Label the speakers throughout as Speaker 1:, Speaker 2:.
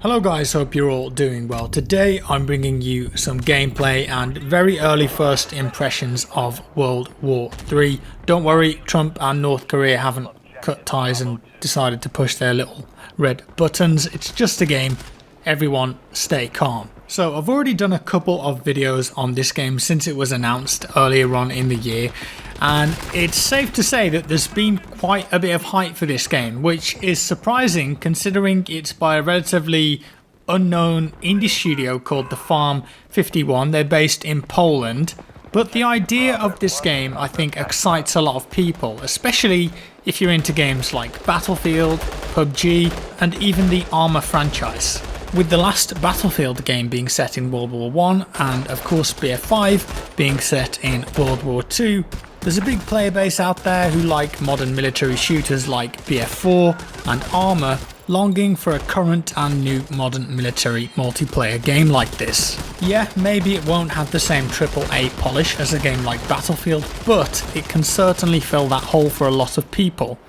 Speaker 1: Hello guys, hope you're all doing well. Today I'm bringing you some gameplay and very early first impressions of World War III. Don't worry, Trump and North Korea haven't cut ties and decided to push their little red buttons. It's just a game. Everyone stay calm. So I've already done a couple of videos on this game since it was announced earlier on in the year, and it's safe to say that there's been quite a bit of hype for this game, which is surprising considering it's by a relatively unknown indie studio called The Farm 51. They're based in Poland, but the idea of this game I think excites a lot of people, especially if you're into games like Battlefield, PUBG and even the Arma franchise. With the last Battlefield game being set in World War I and of course BF5 being set in World War II, there's a big player base out there who like modern military shooters like BF4 and Arma, longing for a current and new modern military multiplayer game like this. Yeah, maybe it won't have the same AAA polish as a game like Battlefield, but it can certainly fill that hole for a lot of people.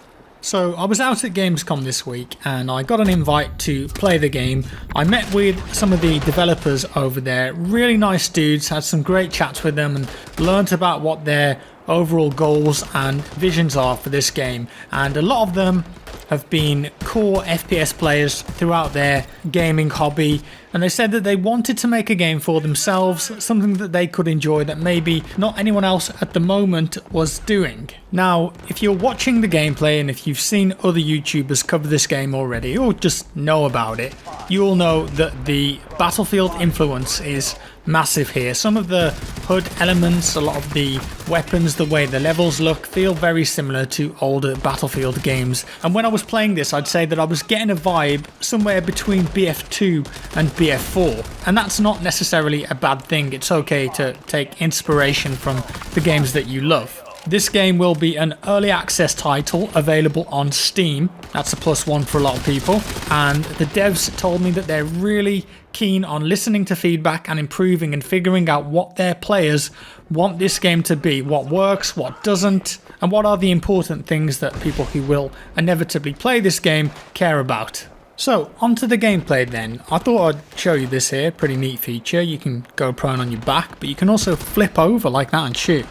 Speaker 1: So I was out at Gamescom this week and I got an invite to play the game. I met with some of the developers over there, really nice dudes, had some great chats with them and learnt about what their overall goals and visions are for this game. And a lot of them have been core FPS players throughout their gaming hobby, and they said that they wanted to make a game for themselves, something that they could enjoy that maybe not anyone else at the moment was doing. Now, if you're watching the gameplay and if you've seen other YouTubers cover this game already or just know about it, you'll know that the Battlefield influence is massive here. Some of the HUD elements, a lot of the weapons, the way the levels look, feel very similar to older Battlefield games. And when I was playing this, I'd say that I was getting a vibe somewhere between BF2 and BF4. And that's not necessarily a bad thing. It's okay to take inspiration from the games that you love. This game will be an early access title available on Steam. That's a +1 for a lot of people. And the devs told me that they're really keen on listening to feedback and improving and figuring out what their players want this game to be, what works, what doesn't, and what are the important things that people who will inevitably play this game care about. So, onto the gameplay then. I thought I'd show you this here, pretty neat feature. You can go prone on your back, but you can also flip over like that and shoot.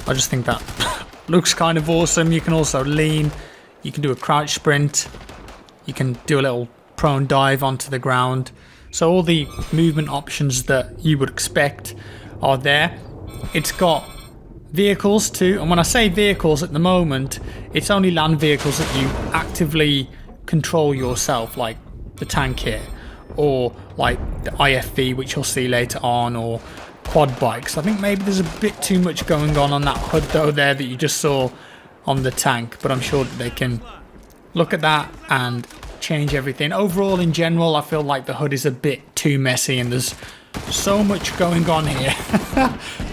Speaker 1: I just think that looks kind of awesome. You can also lean, you can do a crouch sprint, you can do a little prone dive onto the ground. So all the movement options that you would expect are there. It's got vehicles too, and when I say vehicles at the moment, it's only land vehicles that you actively control yourself, like the tank here, or like the IFV, which you'll see later on, or quad bikes. I think maybe there's a bit too much going on that HUD though there that you just saw on the tank, but I'm sure that they can look at that and change everything. Overall, in general, I feel like the HUD is a bit too messy and there's so much going on here.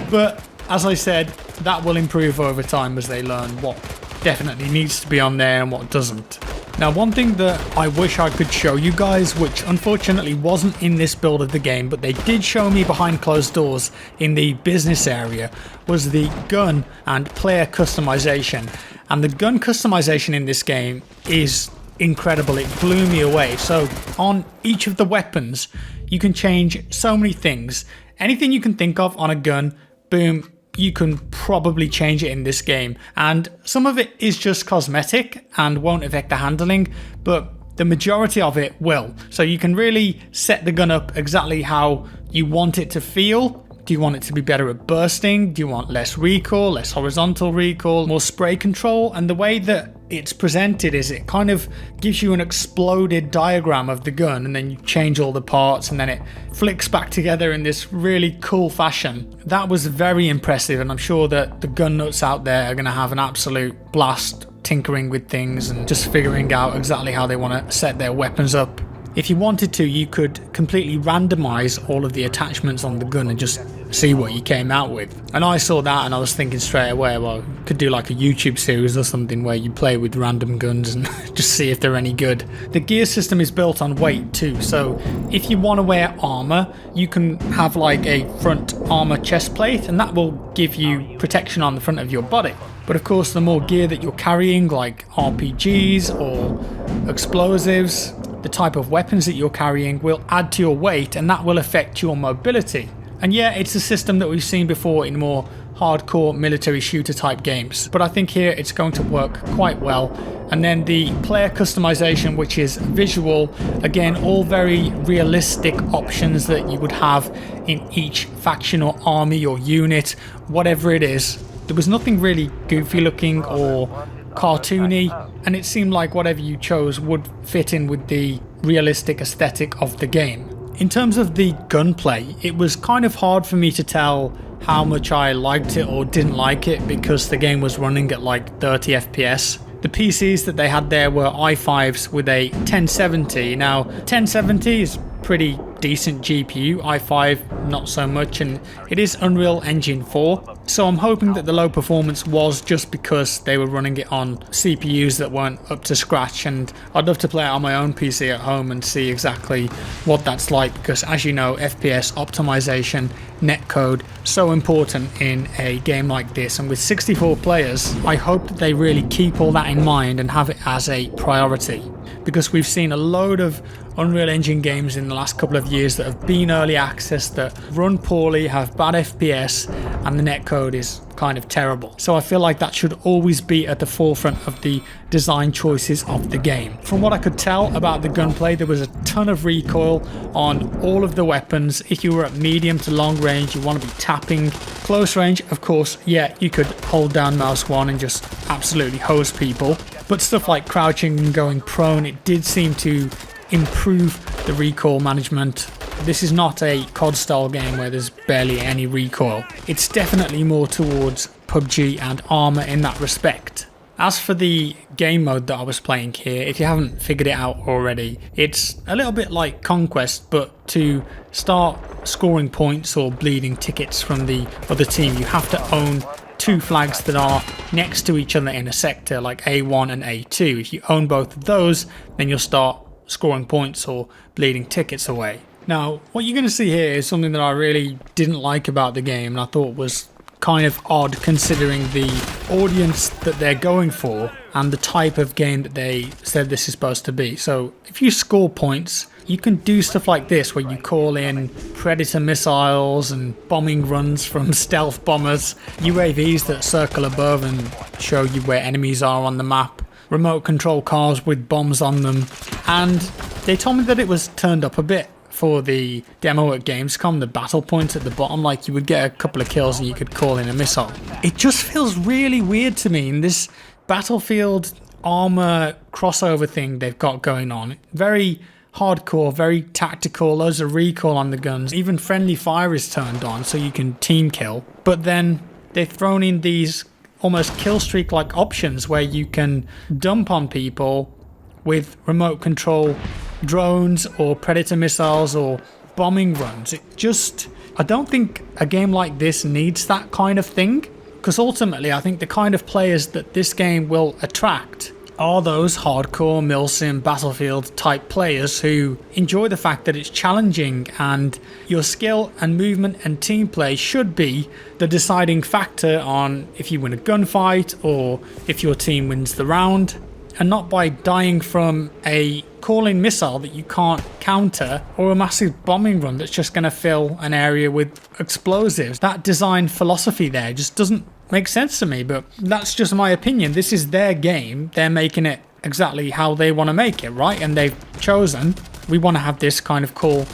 Speaker 1: But as I said, that will improve over time as they learn what definitely needs to be on there and what doesn't. Now, one thing that I wish I could show you guys, which unfortunately wasn't in this build of the game, but they did show me behind closed doors in the business area, was the gun and player customization. And the gun customization in this game is incredible. It blew me away. So on each of the weapons, you can change so many things. Anything you can think of on a gun, boom, you can probably change it in this game. And some of it is just cosmetic and won't affect the handling, but the majority of it will. So you can really set the gun up exactly how you want it to feel. Do you want it to be better at bursting? Do you want less recoil, less horizontal recoil, more spray control? And the way that it's presented is it kind of gives you an exploded diagram of the gun, and then you change all the parts and then it flicks back together in this really cool fashion. That was very impressive, and I'm sure that the gun nuts out there are going to have an absolute blast tinkering with things and just figuring out exactly how they want to set their weapons up. If you wanted to, you could completely randomize all of the attachments on the gun and just see what you came out with. And I saw that and I was thinking straight away, well, you could do like a YouTube series or something where you play with random guns and just see if they're any good. The gear system is built on weight too, so if you want to wear armor, you can have like a front armor chest plate and that will give you protection on the front of your body. But of course, the more gear that you're carrying, like RPGs or explosives, the type of weapons that you're carrying will add to your weight, and that will affect your mobility. And yeah, it's a system that we've seen before in more hardcore military shooter type games, but I think here it's going to work quite well. And then the player customization, which is visual, again, all very realistic options that you would have in each faction or army or unit, whatever it is. There was nothing really goofy looking or cartoony, and it seemed like whatever you chose would fit in with the realistic aesthetic of the game. In terms of the gunplay, it was kind of hard for me to tell how much I liked it or didn't like it because the game was running at like 30 FPS. The PCs that they had there were i5s with a 1070. Now 1070 is pretty decent GPU, i5 not so much, and it is Unreal Engine 4, so I'm hoping that the low performance was just because they were running it on CPUs that weren't up to scratch, and I'd love to play it on my own PC at home and see exactly what that's like, because as you know, FPS optimization, netcode, so important in a game like this, and with 64 players, I hope that they really keep all that in mind and have it as a priority, because we've seen a load of Unreal Engine games in the last couple of years that have been early access, that run poorly, have bad FPS, and the netcode is kind of terrible. So I feel like that should always be at the forefront of the design choices of the game. From what I could tell about the gunplay, there was a ton of recoil on all of the weapons. If you were at medium to long range, you want to be tapping. Close range, of course, yeah, you could hold down mouse 1 and just absolutely hose people. But stuff like crouching and going prone, it did seem to improve the recoil management. This is not a COD style game where there's barely any recoil. It's definitely more towards PUBG and Arma in that respect. As for the game mode that I was playing here, if you haven't figured it out already, it's a little bit like Conquest, but to start scoring points or bleeding tickets from the other team, you have to own 2 flags that are next to each other in a sector, like A1 and A2. If you own both of those, then you'll start scoring points or bleeding tickets away. Now, what you're going to see here is something that I really didn't like about the game, and I thought was kind of odd considering the audience that they're going for and the type of game that they said this is supposed to be. So if you score points, you can do stuff like this where you call in predator missiles and bombing runs from stealth bombers, UAVs that circle above and show you where enemies are on the map, remote control cars with bombs on them, and they told me that it was turned up a bit for the demo at Gamescom, the battle points at the bottom, like you would get a couple of kills and you could call in a missile. It just feels really weird to me in this Battlefield Arma crossover thing they've got going on. Very hardcore, very tactical, loads of recoil on the guns, even friendly fire is turned on so you can team kill, but then they've thrown in these almost kill streak like options where you can dump on people with remote control drones or predator missiles or bombing runs. I don't think a game like this needs that kind of thing, because ultimately I think the kind of players that this game will attract are those hardcore milsim Battlefield type players who enjoy the fact that it's challenging and your skill and movement and team play should be the deciding factor on if you win a gunfight or if your team wins the round, and not by dying from a call-in missile that you can't counter or a massive bombing run that's just going to fill an area with explosives. That design philosophy there just doesn't make sense to me, but that's just my opinion. This is their game. They're making it exactly how they want to make it, right? And they've chosen, we want to have this kind of cool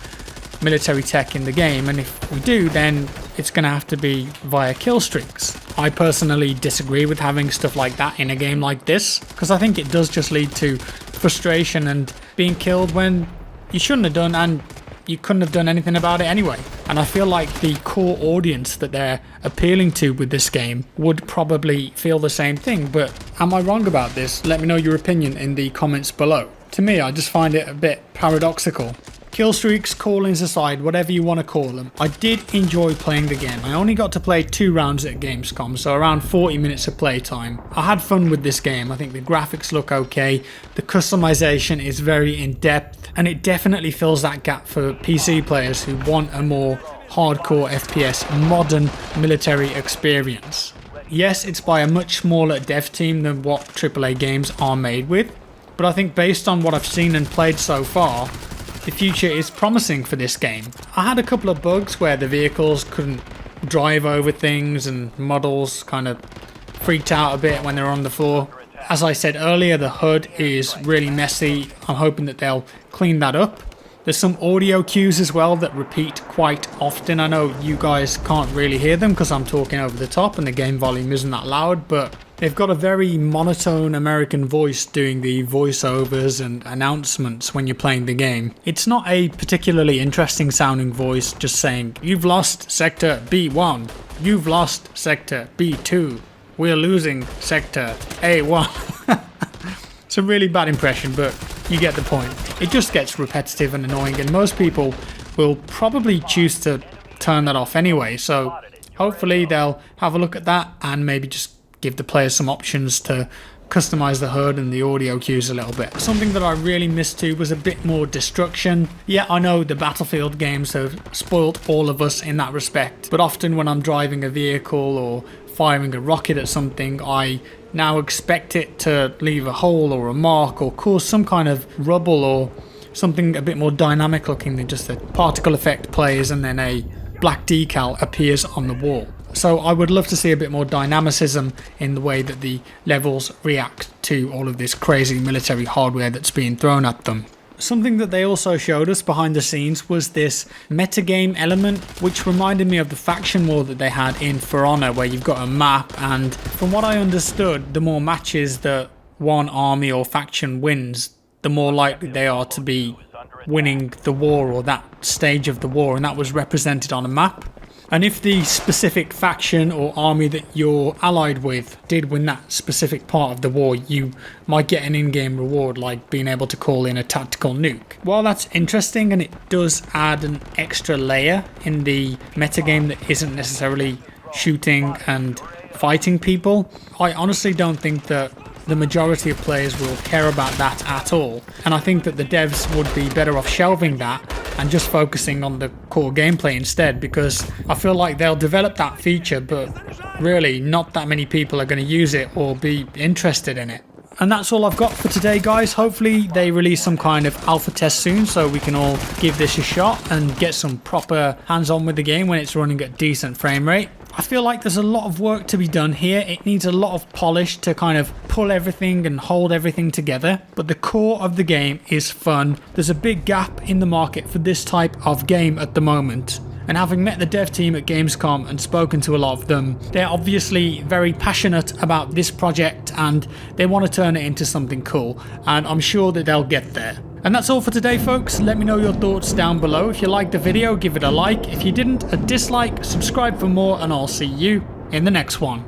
Speaker 1: military tech in the game, and if we do, then it's going to have to be via kill streaks. I personally disagree with having stuff like that in a game like this, because I think it does just lead to frustration and being killed when you shouldn't have done, and you couldn't have done anything about it anyway. And I feel like the core audience that they're appealing to with this game would probably feel the same thing, but am I wrong about this? Let me know your opinion in the comments below. To me, I just find it a bit paradoxical. Kill streaks, call-ins aside, whatever you want to call them, I did enjoy playing the game. I only got to play 2 rounds at Gamescom, so around 40 minutes of playtime. I had fun with this game. I think the graphics look okay, the customization is very in-depth, and it definitely fills that gap for PC players who want a more hardcore FPS, modern military experience. Yes, it's by a much smaller dev team than what AAA games are made with, but I think based on what I've seen and played so far, the future is promising for this game. I had a couple of bugs where the vehicles couldn't drive over things and models kind of freaked out a bit when they're on the floor. As I said earlier, the HUD is really messy. I'm hoping that they'll clean that up. There's some audio cues as well that repeat quite often. I know you guys can't really hear them because I'm talking over the top and the game volume isn't that loud, but they've got a very monotone American voice doing the voiceovers and announcements when you're playing the game. It's not a particularly interesting sounding voice just saying, "You've lost Sector B1, you've lost Sector B2, we're losing Sector A1. It's a really bad impression, but you get the point. It just gets repetitive and annoying, and most people will probably choose to turn that off anyway, so hopefully they'll have a look at that and maybe just give the players some options to customize the HUD and the audio cues a little bit. Something that I really missed too was a bit more destruction. Yeah, I know the Battlefield games have spoiled all of us in that respect, but often when I'm driving a vehicle or firing a rocket at something, I now expect it to leave a hole or a mark or cause some kind of rubble or something a bit more dynamic looking than just a particle effect plays and then a black decal appears on the wall. So I would love to see a bit more dynamicism in the way that the levels react to all of this crazy military hardware that's being thrown at them. Something that they also showed us behind the scenes was this metagame element, which reminded me of the faction war that they had in For Honor, where you've got a map, and from what I understood, the more matches that one army or faction wins, the more likely they are to be winning the war or that stage of the war, and that was represented on a map. And if the specific faction or army that you're allied with did win that specific part of the war, you might get an in-game reward like being able to call in a tactical nuke. While that's interesting and it does add an extra layer in the metagame that isn't necessarily shooting and fighting people, I honestly don't think that the majority of players will care about that at all. And I think that the devs would be better off shelving that and just focusing on the core gameplay instead, because I feel like they'll develop that feature, but really not that many people are going to use it or be interested in it. And that's all I've got for today, guys. Hopefully they release some kind of alpha test soon so we can all give this a shot and get some proper hands-on with the game when it's running at decent frame rate. I feel like there's a lot of work to be done here. It needs a lot of polish to kind of pull everything and hold everything together, but the core of the game is fun. There's a big gap in the market for this type of game at the moment. And having met the dev team at Gamescom and spoken to a lot of them, they're obviously very passionate about this project and they want to turn it into something cool, and I'm sure that they'll get there. And that's all for today, folks. Let me know your thoughts down below. If you liked the video, give it a like. If you didn't, a dislike. Subscribe for more, and I'll see you in the next one.